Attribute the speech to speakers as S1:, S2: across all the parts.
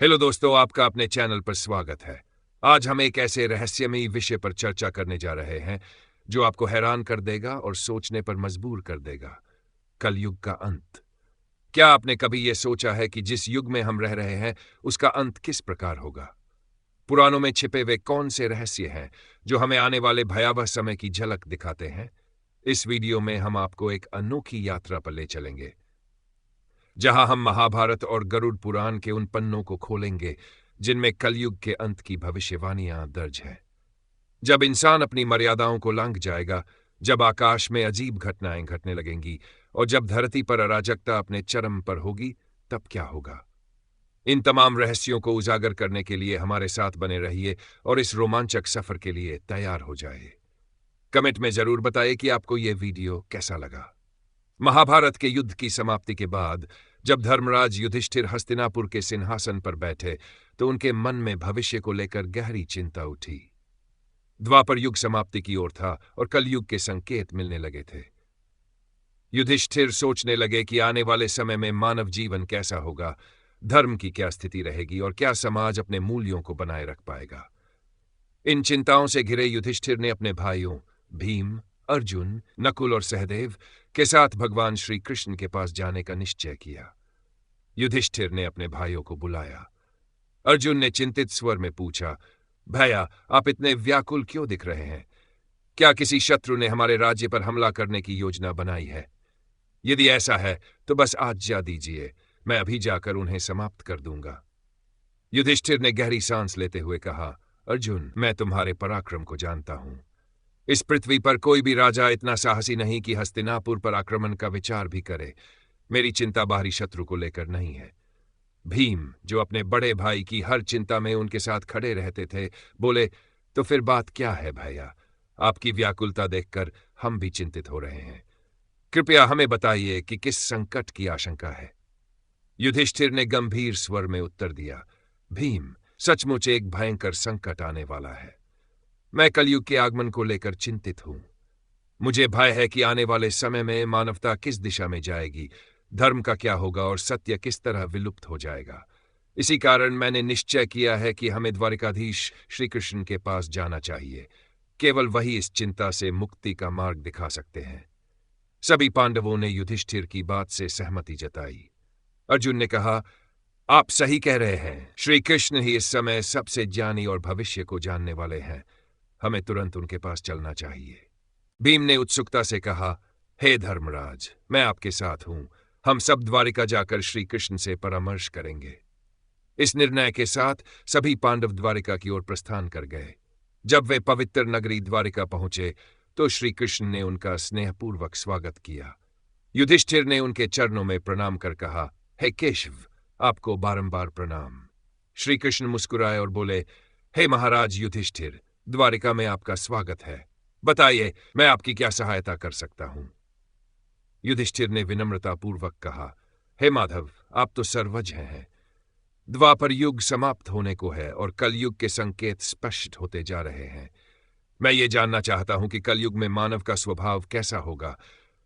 S1: Hello दोस्तों, आपका अपने चैनल पर स्वागत है। आज हम एक ऐसे रहस्यमयी विषय पर चर्चा करने जा रहे हैं जो आपको हैरान कर देगा और सोचने पर मजबूर कर देगा। कलयुग का अंत। क्या आपने कभी यह सोचा है कि जिस युग में हम रह रहे हैं उसका अंत किस प्रकार होगा? पुराणों में छिपे वे कौन से रहस्य हैं जो हमें आने वाले भयावह समय की झलक दिखाते हैं? इस वीडियो में हम आपको एक अनोखी यात्रा पर ले चलेंगे, जहां हम महाभारत और गरुड़ पुराण के उन पन्नों को खोलेंगे जिनमें कलयुग के अंत की भविष्यवाणियां दर्ज हैं। जब इंसान अपनी मर्यादाओं को लांघ जाएगा, जब आकाश में अजीब घटनाएं घटने लगेंगी और जब धरती पर अराजकता अपने चरम पर होगी, तब क्या होगा? इन तमाम रहस्यों को उजागर करने के लिए हमारे साथ बने रहिए और इस रोमांचक सफर के लिए तैयार हो जाइए। कमेंट में जरूर बताइए कि आपको यह वीडियो कैसा लगा। महाभारत के युद्ध की समाप्ति के बाद जब धर्मराज युधिष्ठिर हस्तिनापुर के सिंहासन पर बैठे तो उनके मन में भविष्य को लेकर गहरी चिंता उठी। द्वापर युग समाप्ति की ओर था और कलयुग के संकेत मिलने लगे थे। युधिष्ठिर सोचने लगे कि आने वाले समय में मानव जीवन कैसा होगा, धर्म की क्या स्थिति रहेगी और क्या समाज अपने मूल्यों को बनाए रख पाएगा। इन चिंताओं से घिरे युधिष्ठिर ने अपने भाइयों भीम, अर्जुन, नकुल और सहदेव के साथ भगवान श्री कृष्ण के पास जाने का निश्चय किया। युधिष्ठिर ने अपने भाइयों को बुलाया। अर्जुन ने चिंतित स्वर में पूछा, भैया, आप इतने व्याकुल क्यों दिख रहे हैं? क्या किसी शत्रु ने हमारे राज्य पर हमला करने की योजना बनाई है? यदि ऐसा है तो बस आज्ञा दीजिए, मैं अभी जाकर उन्हें समाप्त कर दूंगा। युधिष्ठिर ने गहरी सांस लेते हुए कहा, अर्जुन, मैं तुम्हारे पराक्रम को जानता हूं। इस पृथ्वी पर कोई भी राजा इतना साहसी नहीं कि हस्तिनापुर पर आक्रमण का विचार भी करे। मेरी चिंता बाहरी शत्रु को लेकर नहीं है। भीम, जो अपने बड़े भाई की हर चिंता में उनके साथ खड़े रहते थे, बोले, तो फिर बात क्या है भैया? आपकी व्याकुलता देखकर हम भी चिंतित हो रहे हैं। कृपया हमें बताइए कि किस संकट की आशंका है। युधिष्ठिर ने गंभीर स्वर में उत्तर दिया, भीम, सचमुच एक भयंकर संकट आने वाला है। मैं कलयुग के आगमन को लेकर चिंतित हूं। मुझे भय है कि आने वाले समय में मानवता किस दिशा में जाएगी, धर्म का क्या होगा और सत्य किस तरह विलुप्त हो जाएगा। इसी कारण मैंने निश्चय किया है कि हमें द्वारिकाधीश श्री कृष्ण के पास जाना चाहिए। केवल वही इस चिंता से मुक्ति का मार्ग दिखा सकते हैं। सभी पांडवों ने युधिष्ठिर की बात से सहमति जताई। अर्जुन ने कहा, आप सही कह रहे हैं। श्री कृष्ण ही इस समय सबसे ज्ञानी और भविष्य को जानने वाले हैं। हमें तुरंत उनके पास चलना चाहिए। भीम ने उत्सुकता से कहा, हे धर्मराज, मैं आपके साथ हूं। हम सब द्वारिका जाकर श्री कृष्ण से परामर्श करेंगे। इस निर्णय के साथ सभी पांडव द्वारिका की ओर प्रस्थान कर गए। जब वे पवित्र नगरी द्वारिका पहुंचे तो श्री कृष्ण ने उनका स्नेहपूर्वक स्वागत किया। युधिष्ठिर ने उनके चरणों में प्रणाम कर कहा, हे केशव, आपको बारंबार प्रणाम। श्री कृष्ण मुस्कुराए और बोले, हे महाराज युधिष्ठिर, द्वारिका में आपका स्वागत है। बताइए, मैं आपकी क्या सहायता कर सकता हूं? युधिष्ठिर ने विनम्रतापूर्वक कहा, हे माधव, आप तो सर्वज्ञ हैं। द्वापर युग समाप्त होने को है और कलयुग के संकेत स्पष्ट होते जा रहे हैं। मैं ये जानना चाहता हूं कि कलयुग में मानव का स्वभाव कैसा होगा,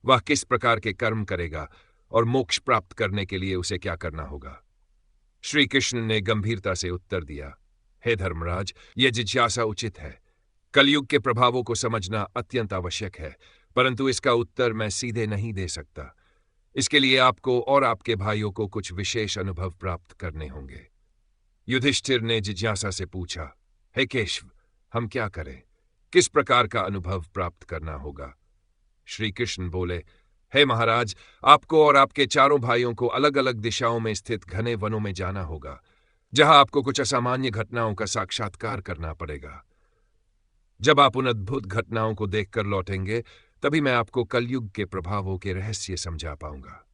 S1: वह किस प्रकार के कर्म करेगा और मोक्ष प्राप्त करने के लिए उसे क्या करना होगा। श्री कृष्ण ने गंभीरता से उत्तर दिया, हे धर्मराज, यह जिज्ञासा उचित है। कलयुग के प्रभावों को समझना अत्यंत आवश्यक है, परंतु इसका उत्तर मैं सीधे नहीं दे सकता। इसके लिए आपको और आपके भाइयों को कुछ विशेष अनुभव प्राप्त करने होंगे। युधिष्ठिर ने जिज्ञासा से पूछा, हे केशव, हम क्या करें? किस प्रकार का अनुभव प्राप्त करना होगा? श्री कृष्ण बोले, हे महाराज, आपको और आपके चारों भाइयों को अलग अलग दिशाओं में स्थित घने वनों में जाना होगा, जहां आपको कुछ असामान्य घटनाओं का साक्षात्कार करना पड़ेगा। जब आप उन अद्भुत घटनाओं को देखकर लौटेंगे, तभी मैं आपको कलयुग के प्रभावों के रहस्य समझा पाऊंगा।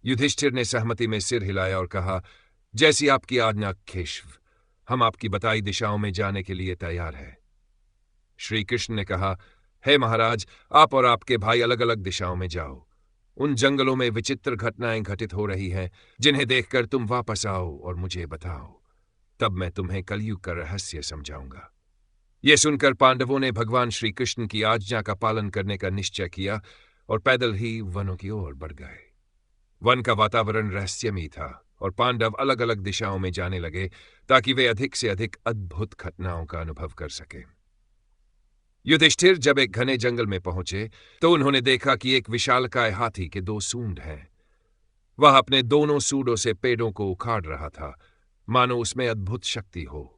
S1: युधिष्ठिर ने सहमति में सिर हिलाया और कहा, जैसी आपकी आज्ञा केशव, हम आपकी बताई दिशाओं में जाने के लिए तैयार हैं। श्री कृष्ण ने कहा, हे महाराज, आप और आपके भाई अलग अलग दिशाओं में जाओ। उन जंगलों में विचित्र घटनाएं घटित हो रही हैं, जिन्हें देखकर तुम वापस आओ और मुझे बताओ। तब मैं तुम्हें कलयुग का रहस्य समझाऊंगा। यह सुनकर पांडवों ने भगवान श्री कृष्ण की आज्ञा का पालन करने का निश्चय किया और पैदल ही वनों की ओर बढ़ गए। वन का वातावरण रहस्यमयी था। और पांडव अलग अलग दिशाओं में जाने लगे ताकि वे अधिक से अधिक अद्भुत घटनाओं का अनुभव कर सके। युधिष्ठिर जब एक घने जंगल में पहुंचे तो उन्होंने देखा कि एक विशालकाय हाथी के 2 सूंड हैं। वह अपने दोनों सूंडों से पेड़ों को उखाड़ रहा था, मानो उसमें अद्भुत शक्ति हो।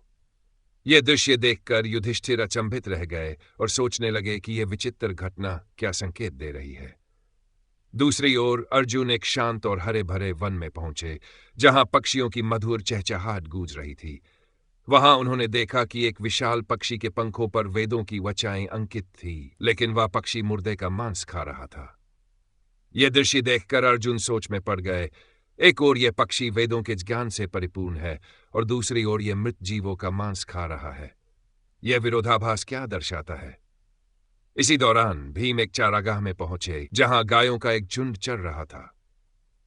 S1: यह दृश्य देखकर युधिष्ठिर अचंभित रह गए और सोचने लगे कि यह विचित्र घटना क्या संकेत दे रही है। दूसरी ओर अर्जुन एक शांत और हरे भरे वन में पहुंचे, जहां पक्षियों की मधुर चहचहाट गूंज रही थी। वहां उन्होंने देखा कि एक विशाल पक्षी के पंखों पर वेदों की वचाएं अंकित थी, लेकिन वह पक्षी मुर्दे का मांस खा रहा था। यह दृश्य देखकर अर्जुन सोच में पड़ गए। एक ओर यह पक्षी वेदों के ज्ञान से परिपूर्ण है और दूसरी ओर यह मृत जीवों का मांस खा रहा है। यह विरोधाभास क्या दर्शाता है? इसी दौरान भीम एक चारागाह में पहुंचे, जहां गायों का एक झुंड चर रहा था।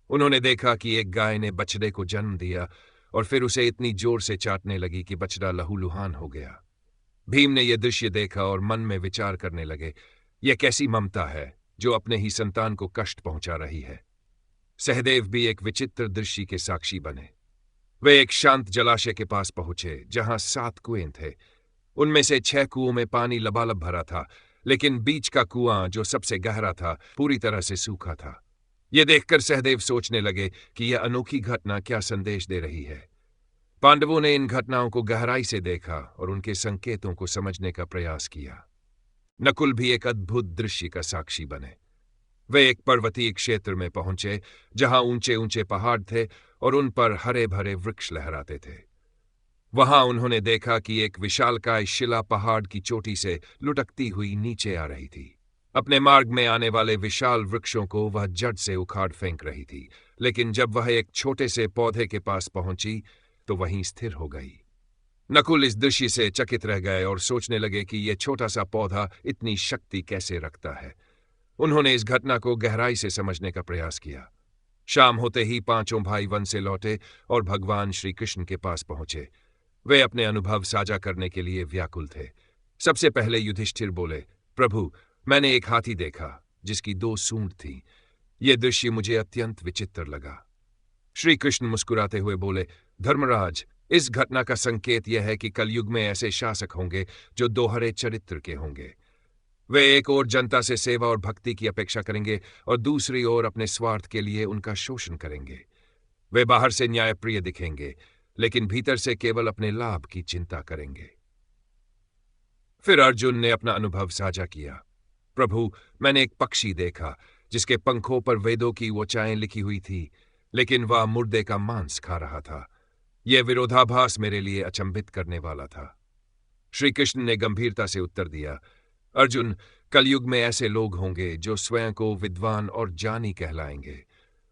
S1: उन्होंने देखा कि एक गाय ने बछड़े को जन्म दिया और फिर उसे इतनी जोर से चाटने लगी कि बछड़ा लहूलुहान हो गया। भीम ने यह दृश्य देखा और मन में विचार करने लगे, यह कैसी ममता है जो अपने ही संतान को कष्ट पहुंचा रही है। सहदेव भी एक विचित्र दृश्य के साक्षी बने। वे एक शांत जलाशय के पास पहुंचे, जहां 7 कुएं थे। उनमें से 6 कुओं में पानी लबालब भरा था, लेकिन बीच का कुआं जो सबसे गहरा था पूरी तरह से सूखा था। यह देखकर सहदेव सोचने लगे कि यह अनोखी घटना क्या संदेश दे रही है। पांडवों ने इन घटनाओं को गहराई से देखा और उनके संकेतों को समझने का प्रयास किया। नकुल भी एक अद्भुत दृश्य का साक्षी बने। वे एक पर्वतीय क्षेत्र में पहुंचे, जहां ऊंचे ऊंचे पहाड़ थे और उन पर हरे भरे वृक्ष लहराते थे। वहां उन्होंने देखा कि एक विशालकाय शिला पहाड़ की चोटी से लुढ़कती हुई नीचे आ रही थी। अपने मार्ग में आने वाले विशाल वृक्षों को वह जड़ से उखाड़ फेंक रही थी, लेकिन जब वह एक छोटे से पौधे के पास पहुंची तो वहीं स्थिर हो गई। नकुल इस दृश्य से चकित रह गए और सोचने लगे कि यह छोटा सा पौधा इतनी शक्ति कैसे रखता है। उन्होंने इस घटना को गहराई से समझने का प्रयास किया। शाम होते ही 5 भाई वन से लौटे और भगवान श्री कृष्ण के पास पहुंचे। वे अपने अनुभव साझा करने के लिए व्याकुल थे। सबसे पहले युधिष्ठिर बोले, प्रभु, मैंने एक हाथी देखा जिसकी 2 सूंड थी। यह दृश्य मुझे अत्यंत विचित्र लगा। श्री कृष्ण मुस्कुराते हुए बोले, धर्मराज, इस घटना का संकेत यह है कि कलयुग में ऐसे शासक होंगे जो दोहरे चरित्र के होंगे। वे एक ओर जनता से सेवा और भक्ति की अपेक्षा करेंगे और दूसरी ओर अपने स्वार्थ के लिए उनका शोषण करेंगे। वे बाहर से न्यायप्रिय दिखेंगे, लेकिन भीतर से केवल अपने लाभ की चिंता करेंगे। फिर अर्जुन ने अपना अनुभव साझा किया। प्रभु, मैंने एक पक्षी देखा जिसके पंखों पर वेदों की वचाएं लिखी हुई थी, लेकिन वह मुर्दे का मांस खा रहा था। यह विरोधाभास मेरे लिए अचंभित करने वाला था। श्री कृष्ण ने गंभीरता से उत्तर दिया, अर्जुन, कलयुग में ऐसे लोग होंगे जो स्वयं को विद्वान और ज्ञानी कहलाएंगे।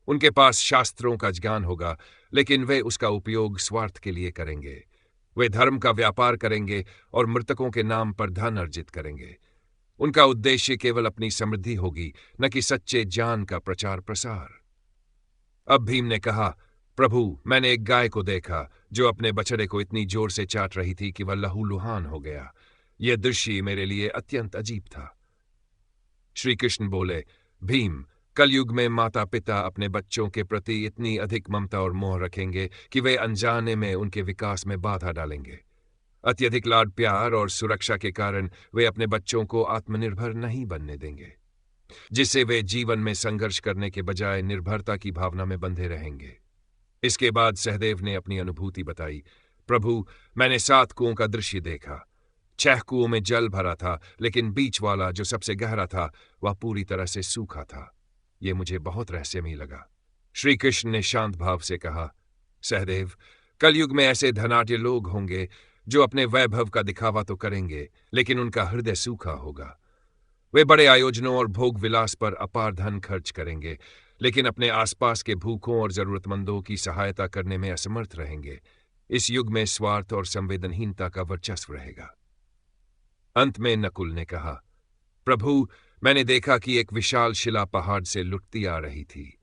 S1: उनके पास शास्त्रों का ज्ञान होगा, लेकिन वे उसका उपयोग स्वार्थ के लिए करेंगे। वे धर्म का व्यापार करेंगे और मृतकों के नाम पर धन अर्जित करेंगे। उनका उद्देश्य केवल अपनी समृद्धि होगी, न कि सच्चे ज्ञान का प्रचार प्रसार। अब भीम ने कहा, प्रभु, मैंने एक गाय को देखा जो अपने बछड़े को इतनी जोर से चाट रही थी कि वह लहूलुहान हो गया। यह दृश्य मेरे लिए अत्यंत अजीब था। श्री कृष्ण बोले, भीम, कलयुग में माता पिता अपने बच्चों के प्रति इतनी अधिक ममता और मोह रखेंगे कि वे अनजाने में उनके विकास में बाधा डालेंगे। अत्यधिक लाड प्यार और सुरक्षा के कारण वे अपने बच्चों को आत्मनिर्भर नहीं बनने देंगे, जिससे वे जीवन में संघर्ष करने के बजाय निर्भरता की भावना में बंधे रहेंगे। इसके बाद सहदेव ने अपनी अनुभूति बताई। प्रभु, मैंने 7 कुओं का दृश्य देखा। 6 कुओं में जल भरा था, लेकिन बीच वाला जो सबसे गहरा था वह पूरी तरह से सूखा था। यह मुझे बहुत रहस्यमयी लगा। श्री कृष्ण ने शांत भाव से कहा, सहदेव, कलयुग में ऐसे धनाढ्य लोग होंगे जो अपने वैभव का दिखावा तो करेंगे, लेकिन उनका हृदय सूखा होगा। वे बड़े आयोजनों और भोग विलास पर अपार धन खर्च करेंगे, लेकिन अपने आसपास के भूखों और जरूरतमंदों की सहायता करने में असमर्थ रहेंगे। इस युग में स्वार्थ और संवेदनहीनता का वर्चस्व रहेगा। अंत में नकुल ने कहा, प्रभु, मैंने देखा कि एक विशाल शिला पहाड़ से लुढ़कती आ रही थी।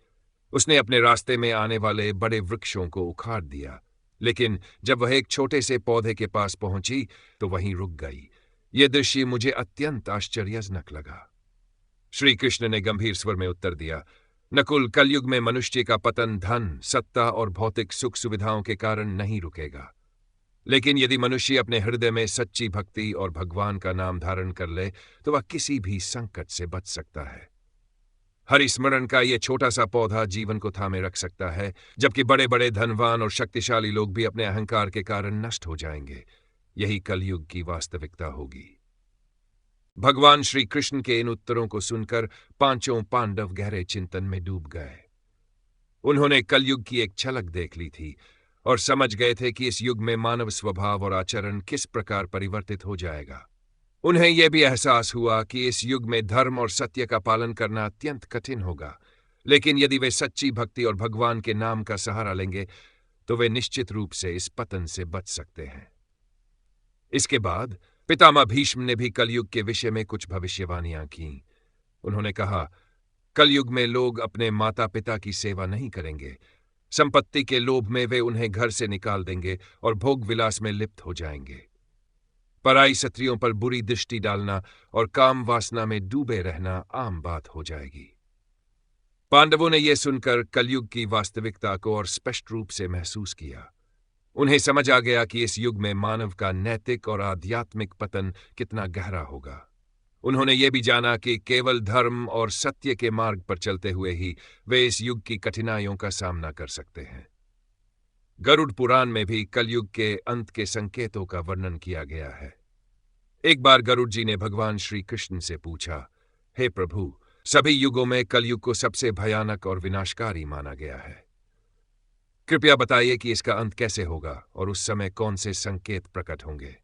S1: उसने अपने रास्ते में आने वाले बड़े वृक्षों को उखाड़ दिया, लेकिन जब वह एक छोटे से पौधे के पास पहुंची तो वहीं रुक गई। यह दृश्य मुझे अत्यंत आश्चर्यजनक लगा। श्री कृष्ण ने गंभीर स्वर में उत्तर दिया, नकुल, कलयुग में मनुष्य का पतन धन, सत्ता और भौतिक सुख सुविधाओं के कारण नहीं रुकेगा। लेकिन यदि मनुष्य अपने हृदय में सच्ची भक्ति और भगवान का नाम धारण कर ले तो वह किसी भी संकट से बच सकता है। हरिस्मरण का यह छोटा सा पौधा जीवन को थामे रख सकता है, जबकि बड़े बड़े धनवान और शक्तिशाली लोग भी अपने अहंकार के कारण नष्ट हो जाएंगे। यही कलयुग की वास्तविकता होगी। भगवान श्री कृष्ण के इन उत्तरों को सुनकर पांचों पांडव गहरे चिंतन में डूब गए। उन्होंने कलयुग की एक झलक देख ली थी और समझ गए थे कि इस युग में मानव स्वभाव और आचरण किस प्रकार परिवर्तित हो जाएगा। उन्हें यह भी एहसास हुआ कि इस युग में धर्म और सत्य का पालन करना अत्यंत कठिन होगा, लेकिन यदि वे सच्ची भक्ति और भगवान के नाम का सहारा लेंगे तो वे निश्चित रूप से इस पतन से बच सकते हैं। इसके बाद पितामह भीष्म ने भी कलयुग के विषय में कुछ भविष्यवाणियां की। उन्होंने कहा, कलयुग में लोग अपने माता पिता की सेवा नहीं करेंगे। संपत्ति के लोभ में वे उन्हें घर से निकाल देंगे और भोग विलास में लिप्त हो जाएंगे। पराई स्त्रियों पर बुरी दृष्टि डालना और काम वासना में डूबे रहना आम बात हो जाएगी। पांडवों ने यह सुनकर कलयुग की वास्तविकता को और स्पष्ट रूप से महसूस किया। उन्हें समझ आ गया कि इस युग में मानव का नैतिक और आध्यात्मिक पतन कितना गहरा होगा। उन्होंने ये भी जाना कि केवल धर्म और सत्य के मार्ग पर चलते हुए ही वे इस युग की कठिनाइयों का सामना कर सकते हैं। गरुड़ पुराण में भी कलयुग के अंत के संकेतों का वर्णन किया गया है। एक बार गरुड़ जी ने भगवान श्री कृष्ण से पूछा, हे प्रभु, सभी युगों में कलयुग को सबसे भयानक और विनाशकारी माना गया है। कृपया बताइए कि इसका अंत कैसे होगा और उस समय कौन से संकेत प्रकट होंगे।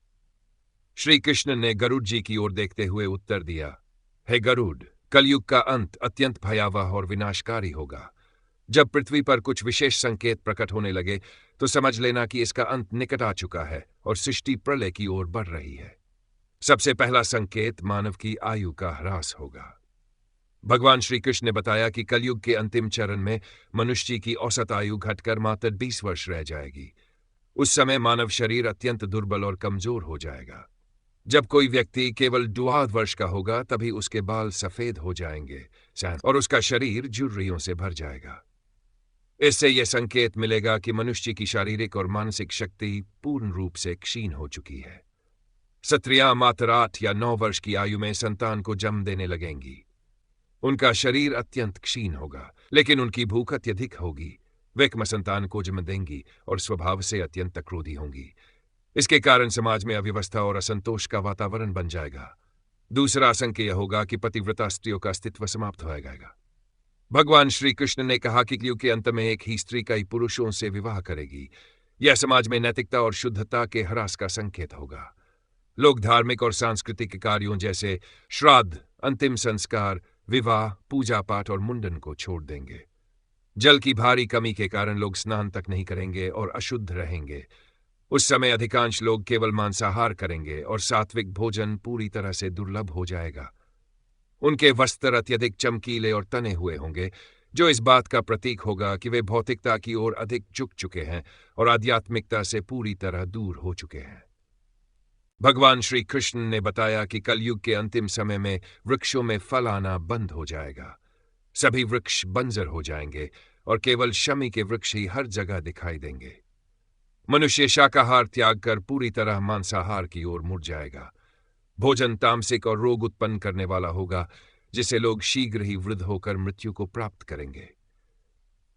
S1: श्री कृष्ण ने गरुड़ जी की ओर देखते हुए उत्तर दिया, हे गरुड़, कलयुग का अंत अत्यंत भयावह और विनाशकारी होगा। जब पृथ्वी पर कुछ विशेष संकेत प्रकट होने लगे तो समझ लेना कि इसका अंत निकट आ चुका है और सृष्टि प्रलय की ओर बढ़ रही है। सबसे पहला संकेत मानव की आयु का ह्रास होगा। भगवान श्री कृष्ण ने बताया कि कलयुग के अंतिम चरण में मनुष्य की औसत आयु घटकर मात्र 20 वर्ष रह जाएगी। उस समय मानव शरीर अत्यंत दुर्बल और कमजोर हो जाएगा। जब कोई व्यक्ति केवल 2 वर्ष का होगा तभी उसके बाल सफेद हो जाएंगे और उसका शरीर झुर्रियों से भर जाएगा। इससे यह संकेत मिलेगा कि मनुष्य की शारीरिक और मानसिक शक्ति पूर्ण रूप से क्षीण हो चुकी है। स्त्रियां मात्र 8 या 9 वर्ष की आयु में संतान को जन्म देने लगेंगी। उनका शरीर अत्यंत क्षीण होगा, लेकिन उनकी भूख अत्यधिक होगी। वे एक संतान को जन्म देंगी और स्वभाव से अत्यंत क्रोधी होंगी। इसके कारण समाज में अव्यवस्था और असंतोष का वातावरण बन जाएगा। दूसरा आशंक यह होगा कि पतिव्रता स्त्रियों का अस्तित्व समाप्त हो जाएगा। भगवान श्री कृष्ण ने कहा कि कलयुग के अंत में एक ही स्त्री कई पुरुषों से विवाह करेगी। यह समाज में नैतिकता और शुद्धता के ह्रास का संकेत होगा। लोग धार्मिक और सांस्कृतिक कार्यों जैसे श्राद्ध, अंतिम संस्कार, विवाह, पूजा पाठ और मुंडन को छोड़ देंगे। जल की भारी कमी के कारण लोग स्नान तक नहीं करेंगे और अशुद्ध रहेंगे। उस समय अधिकांश लोग केवल मांसाहार करेंगे और सात्विक भोजन पूरी तरह से दुर्लभ हो जाएगा। उनके वस्त्र अत्यधिक चमकीले और तने हुए होंगे, जो इस बात का प्रतीक होगा कि वे भौतिकता की ओर अधिक झुक चुके हैं और आध्यात्मिकता से पूरी तरह दूर हो चुके हैं। भगवान श्री कृष्ण ने बताया कि कलयुग के अंतिम समय में वृक्षों में फल आना बंद हो जाएगा। सभी वृक्ष बंजर हो जाएंगे और केवल शमी के वृक्ष ही हर जगह दिखाई देंगे। मनुष्य शाकाहार त्याग कर पूरी तरह मांसाहार की ओर मुड़ जाएगा। भोजन तामसिक और रोग उत्पन्न करने वाला होगा, जिसे लोग शीघ्र ही वृद्ध होकर मृत्यु को प्राप्त करेंगे।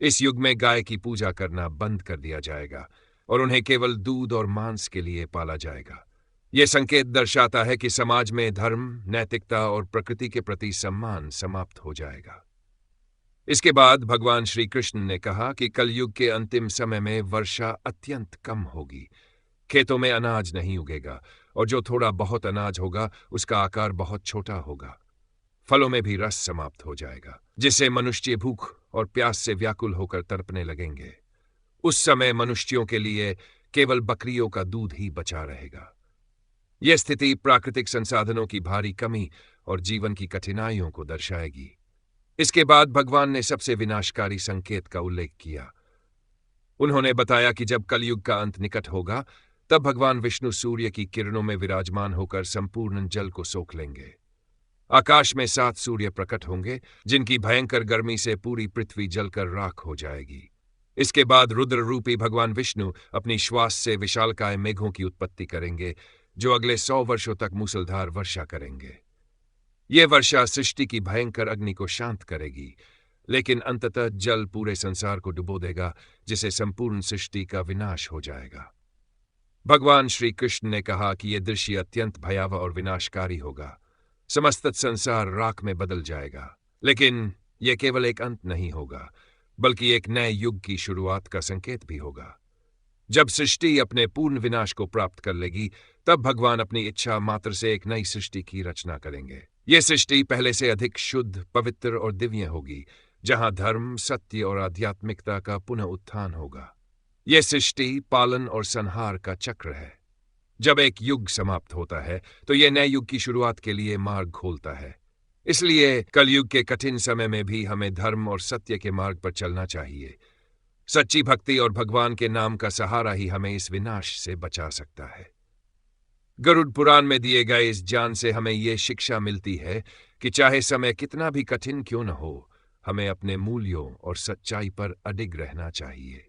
S1: इस युग में गाय की पूजा करना बंद कर दिया जाएगा और उन्हें केवल दूध और मांस के लिए पाला जाएगा। यह संकेत दर्शाता है कि समाज में धर्म, नैतिकता और प्रकृति के प्रति सम्मान समाप्त हो जाएगा। इसके बाद भगवान श्री कृष्ण ने कहा कि कलयुग के अंतिम समय में वर्षा अत्यंत कम होगी। खेतों में अनाज नहीं उगेगा और जो थोड़ा बहुत अनाज होगा उसका आकार बहुत छोटा होगा। फलों में भी रस समाप्त हो जाएगा, जिससे मनुष्य भूख और प्यास से व्याकुल होकर तड़पने लगेंगे। उस समय मनुष्यों के लिए केवल बकरियों का दूध ही बचा रहेगा। यह स्थिति प्राकृतिक संसाधनों की भारी कमी और जीवन की कठिनाइयों को दर्शाएगी। इसके बाद भगवान ने सबसे विनाशकारी संकेत का उल्लेख किया। उन्होंने बताया कि जब कलयुग का अंत निकट होगा तब भगवान विष्णु सूर्य की किरणों में विराजमान होकर संपूर्ण जल को सोख लेंगे। आकाश में 7 सूर्य प्रकट होंगे, जिनकी भयंकर गर्मी से पूरी पृथ्वी जलकर राख हो जाएगी। इसके बाद रुद्र रूपी भगवान विष्णु अपनी श्वास से विशालकाय मेघों की उत्पत्ति करेंगे, जो अगले 100 वर्षों तक मूसलधार वर्षा करेंगे। ये वर्षा सृष्टि की भयंकर अग्नि को शांत करेगी, लेकिन अंततः जल पूरे संसार को डुबो देगा, जिससे संपूर्ण सृष्टि का विनाश हो जाएगा। भगवान श्री कृष्ण ने कहा कि यह दृश्य अत्यंत भयावह और विनाशकारी होगा। समस्त संसार राख में बदल जाएगा, लेकिन यह केवल एक अंत नहीं होगा, बल्कि एक नए युग की शुरुआत का संकेत भी होगा। जब सृष्टि अपने पूर्ण विनाश को प्राप्त कर लेगी, तब भगवान अपनी इच्छा मात्र से एक नई सृष्टि की रचना करेंगे। यह सृष्टि पहले से अधिक शुद्ध, पवित्र और दिव्य होगी, जहां धर्म, सत्य और आध्यात्मिकता का पुनः उत्थान होगा। यह सृष्टि पालन और संहार का चक्र है। जब एक युग समाप्त होता है, तो यह नए युग की शुरुआत के लिए मार्ग खोलता है। इसलिए कलयुग के कठिन समय में भी हमें धर्म और सत्य के मार्ग पर चलना चाहिए। सच्ची भक्ति और भगवान के नाम का सहारा ही हमें इस विनाश से बचा सकता है। गरुड़ पुराण में दिए गए इस ज्ञान से हमें ये शिक्षा मिलती है कि चाहे समय कितना भी कठिन क्यों न हो, हमें अपने मूल्यों और सच्चाई पर अडिग रहना चाहिए।